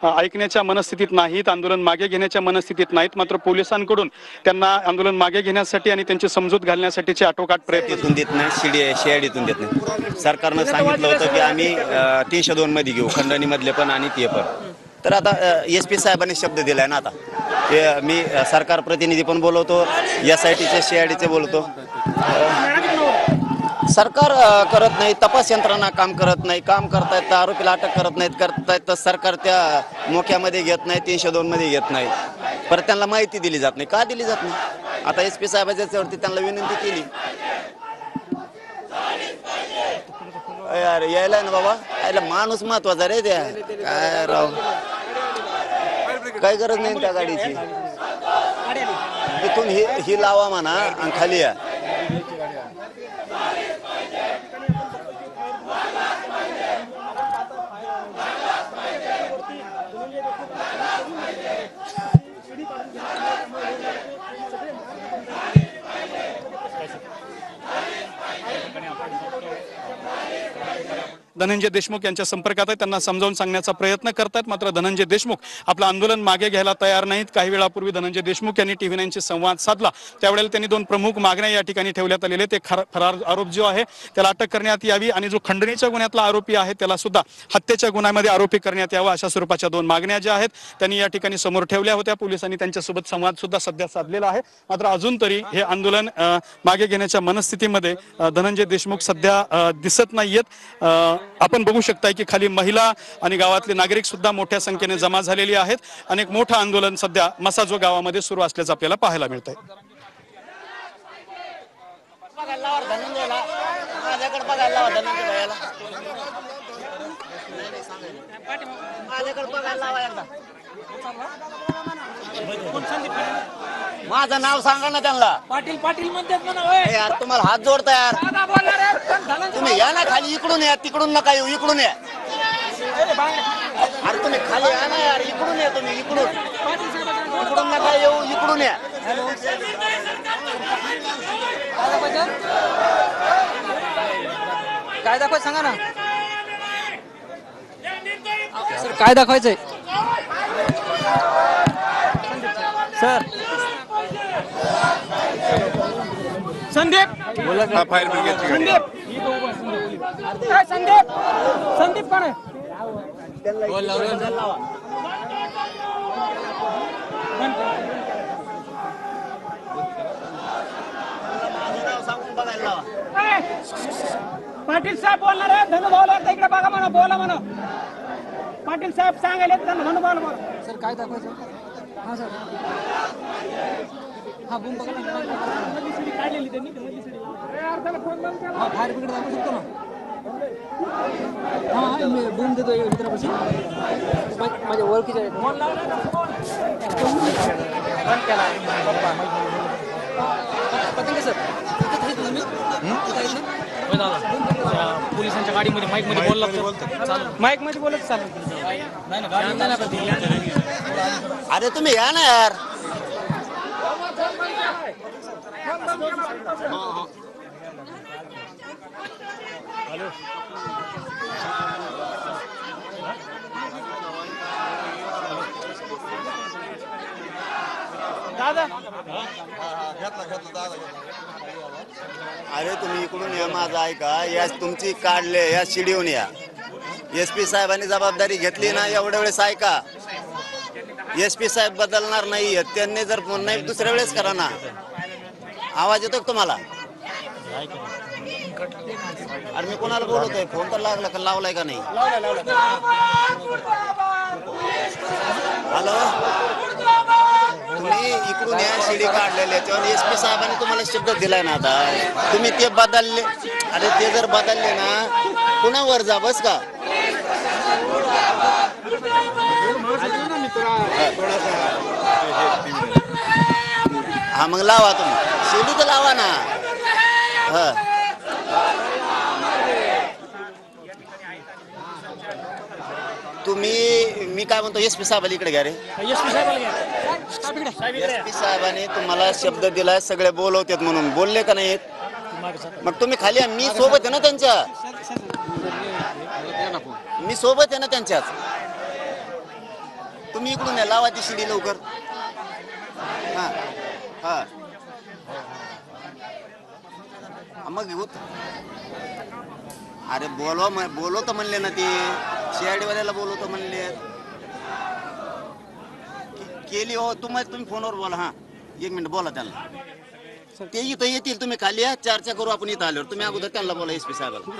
ऐकण्याच्या मनस्थितीत नाहीत, आंदोलन मागे घेण्याच्या मनस्थितीत नाहीत. मात्र पोलिसांकडून त्यांना आंदोलन मागे घेण्यासाठी आणि त्यांची समजूत घालण्यासाठीचे आटोकाट प्रयत्न देत नाही, शिआयडीतून देत नाही. सरकारनं सांगितलं होतं की आम्ही 302 मध्ये घेऊ, खंडणी मधले पण आणि ते पण. तर आता SP साहेबांनी शब्द दिलाय ना, आता ते मी सरकार प्रतिनिधी पण बोलवतो, SITचे CIDचे बोलतो. सरकार करत नाही, तपास यंत्रणा काम करत नाही, काम करतायत तर आरोपीला अटक करतायत तर सरकार त्या मोक्यामध्ये घेत नाही, 302 मध्ये घेत नाही. परत त्यांना माहिती दिली जात नाही. का दिली जात नाही? आता SP साहेबांच्यावरती त्यांना विनंती केली, यार यायला ना बाबा, यायला माणूस महत्वाचा रे. त्या काय राव, काही गरज नाही त्या गाडीची. इथून ही लावा म्हणा आणि खाली या. धनंजय देशमुख यांच्या संपर्कात आहे, त्यांना समजावून सांगण्याचा प्रयत्न करतात. मात्र धनंजय देशमुख आपलं आंदोलन मागे घ्यायला तयार नाहीत. काही वेळापूर्वी धनंजय देशमुख यांनी TV9शी संवाद साधला, त्यावेळेला त्यांनी 2 प्रमुख मागण्या या ठिकाणी ठेवण्यात आलेले. ते फरार आरोप जो आहे त्याला अटक करण्यात यावी आणि जो खंडणीच्या गुन्ह्यातला आरोपी आहे त्याला सुद्धा हत्येच्या गुन्ह्यामध्ये आरोपी करण्यात यावा, अशा स्वरूपाच्या 2 मागण्या ज्या आहेत त्यांनी या ठिकाणी समोर ठेवल्या होत्या. पोलिसांनी त्यांच्यासोबत संवाद सुद्धा सध्या साधलेला आहे. मात्र अजून तरी हे आंदोलन मागे घेण्याच्या मनस्थितीमध्ये धनंजय देशमुख सध्या दिसत नाहीयेत. आपण बघू शकताय की खाली महिला आणि गावातले नागरिक सुद्धा मोठ्या संख्येने जमा झालेली आहेत. अनेक मोठं आंदोलन सध्या मसाजो गावामध्ये सुरू असल्याचं आपल्याला पाहायला मिळतंय. माझं नाव सांगा ना त्यांना. पाटील पाटील म्हणतात यार, तुम्हाला हात जोडता यार. तुम्ही या ना खाली, इकडून या, तिकडून नका येऊ, इकडून या. अरे तुम्ही खाली या ना यार, इकडून या तुम्ही, इकडून नका येऊ, इकडून या. काय दाखवायचं सांगा ना सर, काय दाखवायचंय सर? संदीप बोला. फायर ब्रिगेडची संदीप काय? संदीप कोण आहे? पाटील साहेब बोलणार आहे. धनुभाऊला इकडे बघा म्हणा, बोला म्हणा. पाटील साहेब सांगायला धनुभाऊला बोला. सर काय दाखवायचं? हा सर, हा बूम बघा काढलेली त्यांनी. हा फायर ब्रिगेड दाखवू शकतो ना. हा मी बूम देतो मित्रापाशी, माझ्या ओळखीच्या आहेत. पतंग सर पोलिसांच्या गाडीमध्ये माईक मध्ये बोलला, माईक मध्ये बोलत चालू. अरे तुम्ही या ना यार. दादा अरे तुम्ही इकडून या, माझं ऐका. या तुमची काढले, या शिडीहून या. SP साहेबांनी जबाबदारी घेतली ना, एवढ्या वेळेस ऐका. SP साहेब बदलणार नाही, त्यांनी जर फोन नाही दुसऱ्या वेळेस करा ना. आवाज येतो का तुम्हाला? अरे मी कोणाला बोलतोय? फोन तर लागला का, लावलाय का नाही? हॅलो, तुम्ही इकडून या, शिडी काढलेली याच्यावर SP साहेबांनी तुम्हाला शब्द दिलाय ना. आता तुम्ही ते बदलले. अरे ते जर बदलले ना, पुन्हा वर जा. बस का? हा मग लावा तुम्ही शिडी तर लावा ना. तुम्ही मी काय म्हणतो, SP साहेबाला इकडे घ्या रे. SP साहेबांनी तुम्हाला शब्द दिलाय, सगळे बोलवतात म्हणून. बोलले का नाहीत? मग तुम्ही खाली या. मी सोबत आहे ना त्यांच्या, मी सोबत आहे ना त्यांच्याच. तुम्ही इकडून या, लावा ती शिडी लवकर. हा हा मग अरे बोलवतो म्हणले ना ते शेआडीवाल्याला बोलवतो म्हणले. केली हो तुम्ही फोनवर बोला. हा 1 मिनिट बोला त्यांना. ते इथं येतील, तुम्ही खाली या, चर्चा करू आपण इथं आल्यावर. तुम्ही अगोदर त्यांना बोला एसपी साहेबाला.